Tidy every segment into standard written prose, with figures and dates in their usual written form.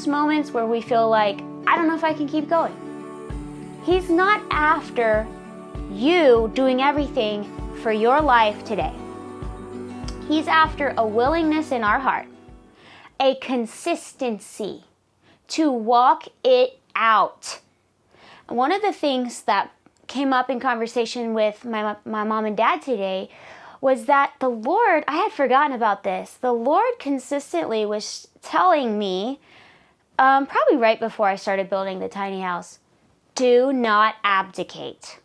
those moments where we feel like, I don't know if I can keep going. He's not after you doing everything for your life today. He's after a willingness in our heart, a consistency to walk it out. One of the things that came up in conversation with my mom and dad today was that the Lord, I had forgotten about this, the Lord consistently was telling me, probably right before I started building the tiny house, do not abdicate.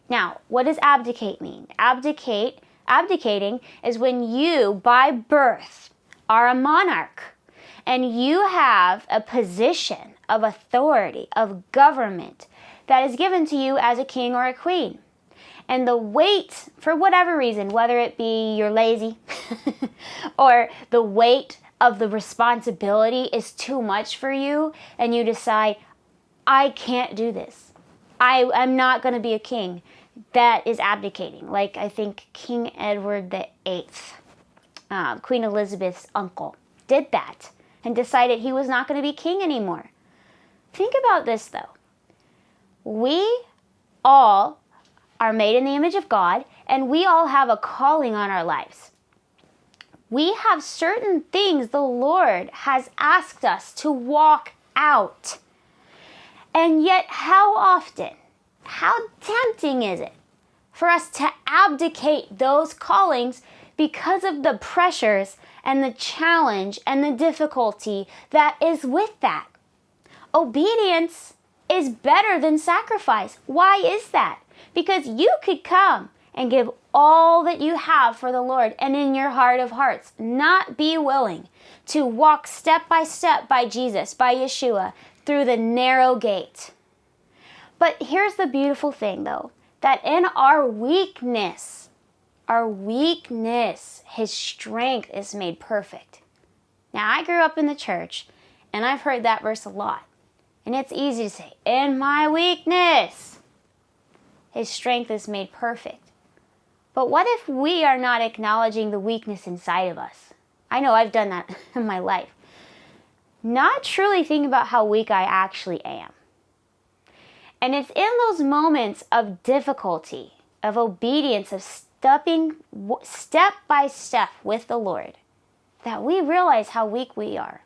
Now, what does abdicate mean? Abdicating is when you, by birth, are a monarch and you have a position of authority, of government that is given to you as a king or a queen. And the weight, for whatever reason, whether it be you're lazy or the weight of the responsibility is too much for you and you decide, I can't do this. I'm not going to be a king. That is abdicating. Like I think King Edward VIII, Queen Elizabeth's uncle, did that and decided he was not going to be king anymore. Think about this though. We all are made in the image of God and we all have a calling on our lives. We have certain things the Lord has asked us to walk out. And yet how often, how tempting is it for us to abdicate those callings because of the pressures and the challenge and the difficulty that is with that? Obedience is better than sacrifice. Why is that? Because you could come and give all that you have for the Lord and in your heart of hearts not be willing to walk step by Jesus, by Yeshua, through the narrow gate. But here's the beautiful thing though, that in our weakness, His strength is made perfect. Now I grew up in the church and I've heard that verse a lot. And it's easy to say, in my weakness, His strength is made perfect. But what if we are not acknowledging the weakness inside of us? I know I've done that in my life. Not truly thinking about how weak I actually am. And it's in those moments of difficulty, of obedience, of stepping step by step with the Lord, that we realize how weak we are.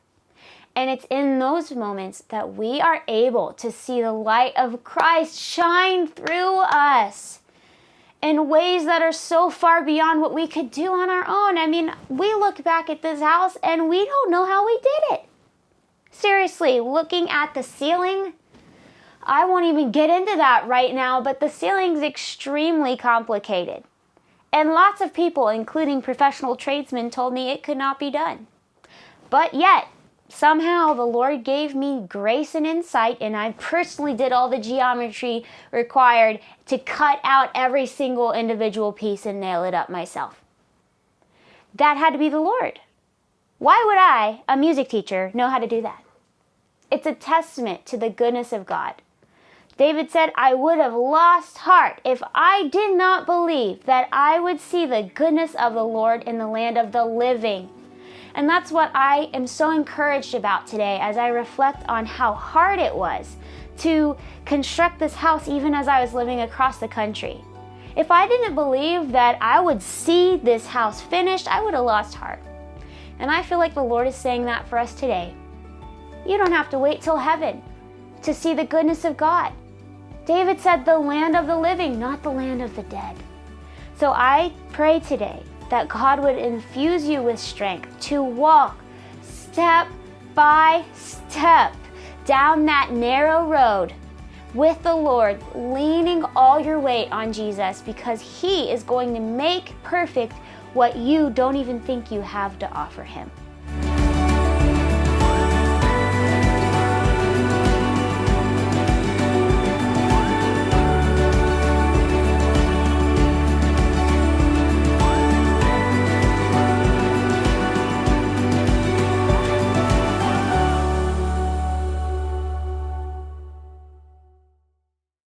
And it's in those moments that we are able to see the light of Christ shine through us in ways that are so far beyond what we could do on our own. I mean, we look back at this house and we don't know how we did it. Seriously, looking at the ceiling, I won't even get into that right now, but the ceiling's extremely complicated. And lots of people, including professional tradesmen, told me it could not be done. But yet, somehow the Lord gave me grace and insight, and I personally did all the geometry required to cut out every single individual piece and nail it up myself. That had to be the Lord. Why would I, a music teacher, know how to do that? It's a testament to the goodness of God. David said, I would have lost heart if I did not believe that I would see the goodness of the Lord in the land of the living. And that's what I am so encouraged about today as I reflect on how hard it was to construct this house even as I was living across the country. If I didn't believe that I would see this house finished, I would have lost heart. And I feel like the Lord is saying that for us today. You don't have to wait till heaven to see the goodness of God. David said the land of the living, not the land of the dead. So I pray today that God would infuse you with strength to walk step by step down that narrow road with the Lord, leaning all your weight on Jesus, because He is going to make perfect what you don't even think you have to offer Him.